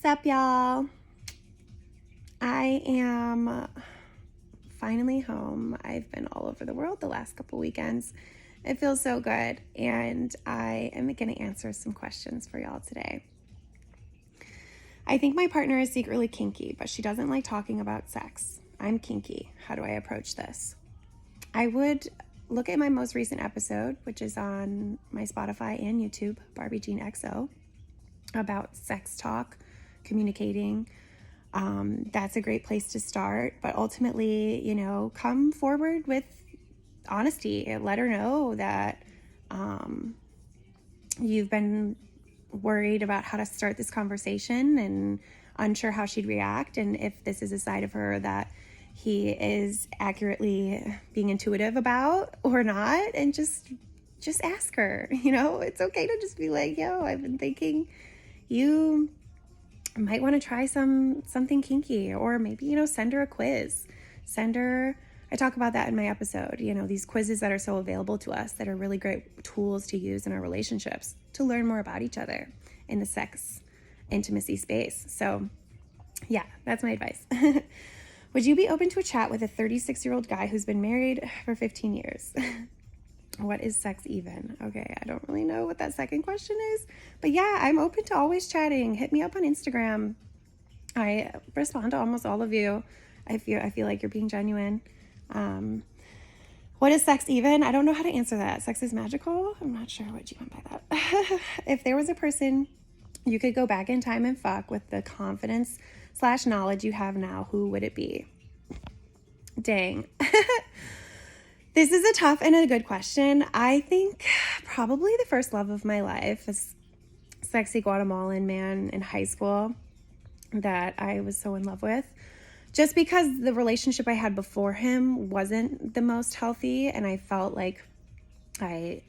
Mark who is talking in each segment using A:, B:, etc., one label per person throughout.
A: up, y'all? I am finally home. I've been all over the world the last couple weekends. It feels so good, and I am going to answer some questions for y'all today. I think my partner is secretly kinky, but she doesn't like talking about sex. I'm kinky. How do I approach this? I would look at my most recent episode, which is on my Spotify and YouTube, Barbie Jean XO, about sex talk, communicating. That's a great place to start. But ultimately, come forward with honesty. Let her know that you've been worried about how to start this conversation and unsure how she'd react, and if this is a side of her that he is accurately being intuitive about or not, and just ask her. It's okay to just be like, yo, I've been thinking you might want to try something kinky, or maybe, send her a quiz. I talk about that in my episode, these quizzes that are so available to us that are really great tools to use in our relationships to learn more about each other in the sex intimacy space. So yeah, that's my advice. Would you be open to a chat with a 36-year-old guy who's been married for 15 years? What is sex even? Okay, I don't really know what that second question is, but yeah, I'm open to always chatting. Hit me up on Instagram. I respond to almost all of you. I feel like you're being genuine. What is sex even? I don't know how to answer that. Sex is magical? I'm not sure what you meant by that. If there was a person you could go back in time and fuck with the confidence / knowledge you have now, who would it be? Dang. This is a tough and a good question. I think probably the first love of my life is sexy Guatemalan man in high school that I was so in love with. Just because the relationship I had before him wasn't the most healthy, and I felt like I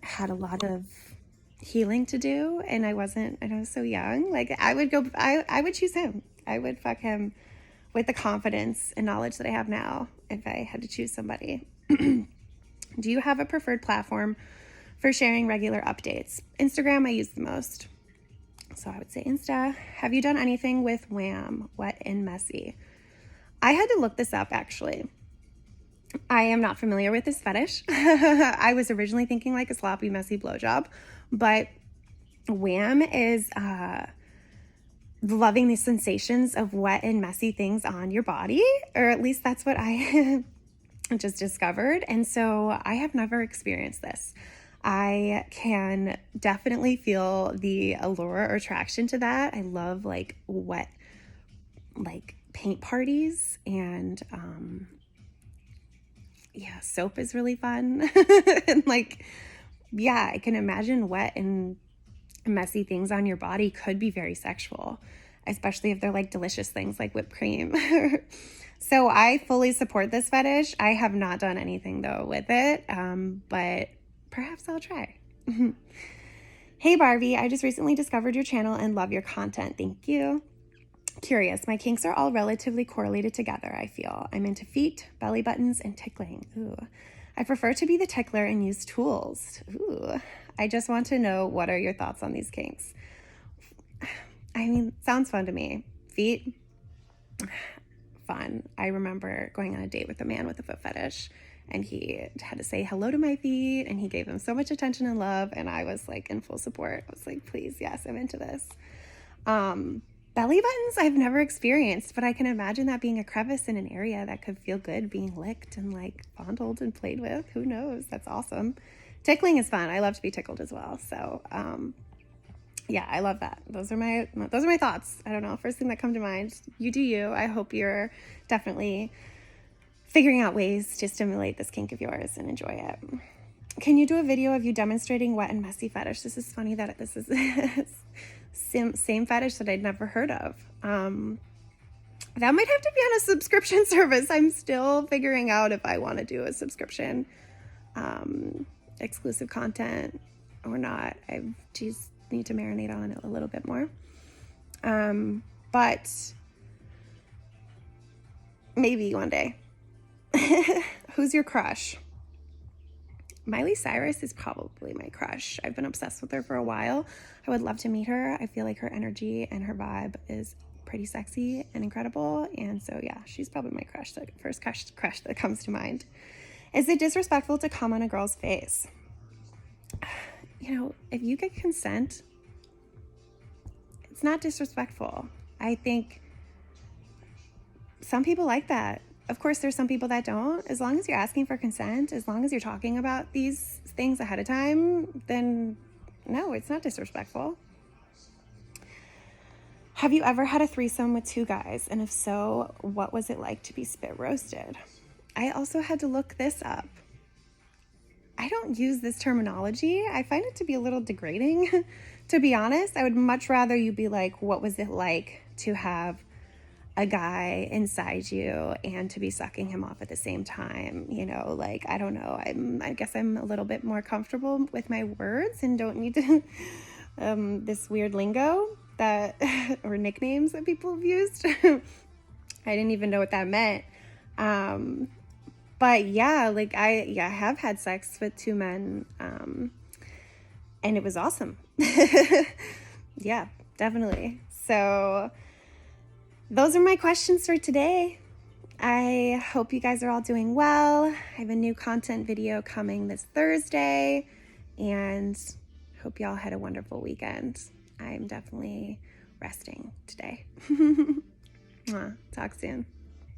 A: had a lot of healing to do, and I was so young. Like I would choose him. I would fuck him with the confidence and knowledge that I have now if I had to choose somebody. Do you have a preferred platform for sharing regular updates? Instagram I use the most. So I would say Insta. Have you done anything with WAM, wet and messy? I had to look this up, actually. I am not familiar with this fetish. I was originally thinking like a sloppy, messy blowjob, but WAM is loving the sensations of wet and messy things on your body, or at least that's what I just discovered. And so I have never experienced this. I can definitely feel the allure or attraction to that. I love like wet, like paint parties, and soap is really fun. And I can imagine wet and messy things on your body could be very sexual, especially if they're like delicious things like whipped cream. So I fully support this fetish. I have not done anything though with it, but perhaps I'll try. Hey Barbie, I just recently discovered your channel and love your content. Thank you. Curious, my kinks are all relatively correlated together, I feel. I'm into feet, belly buttons, and tickling. Ooh. I prefer to be the tickler and use tools. Ooh. I just want to know, what are your thoughts on these kinks? I mean, sounds fun to me. Feet, fun. I remember going on a date with a man with a foot fetish, and he had to say hello to my feet, and he gave them so much attention and love, and I was like in full support. I was like, please, yes, I'm into this. Belly buttons I've never experienced, but I can imagine that being a crevice in an area that could feel good, being licked and like fondled and played with. Who knows? That's awesome. Tickling is fun. I love to be tickled as well. So, yeah, I love that. Those are my thoughts. I don't know. First thing that come to mind. You do you. I hope you're definitely figuring out ways to stimulate this kink of yours and enjoy it. Can you do a video of you demonstrating wet and messy fetish? This is funny that this is same fetish that I'd never heard of. That might have to be on a subscription service. I'm still figuring out if I want to do a subscription exclusive content or not. I just need to marinate on it a little bit more. But maybe one day. Who's your crush? Miley Cyrus is probably my crush. I've been obsessed with her for a while. I would love to meet her. I feel like her energy and her vibe is pretty sexy and incredible. And so, yeah, she's probably my crush, the first crush that comes to mind. Is it disrespectful to come on a girl's face? You know, if you get consent, it's not disrespectful. I think some people like that. Of course, there's some people that don't. As long as you're asking for consent, as long as you're talking about these things ahead of time, then no, it's not disrespectful. Have you ever had a threesome with 2 guys? And if so, what was it like to be spit roasted? I also had to look this up. I don't use this terminology. I find it to be a little degrading, to be honest. I would much rather you be like, what was it like to have a guy inside you and to be sucking him off at the same time? You know, like, I don't know. I guess I'm a little bit more comfortable with my words and don't need to this weird lingo that or nicknames that people have used. I didn't even know what that meant. But yeah, like I have had sex with 2 men, and it was awesome. Yeah, definitely. So those are my questions for today. I hope you guys are all doing well. I have a new content video coming this Thursday, and hope y'all had a wonderful weekend. I'm definitely resting today. Talk soon.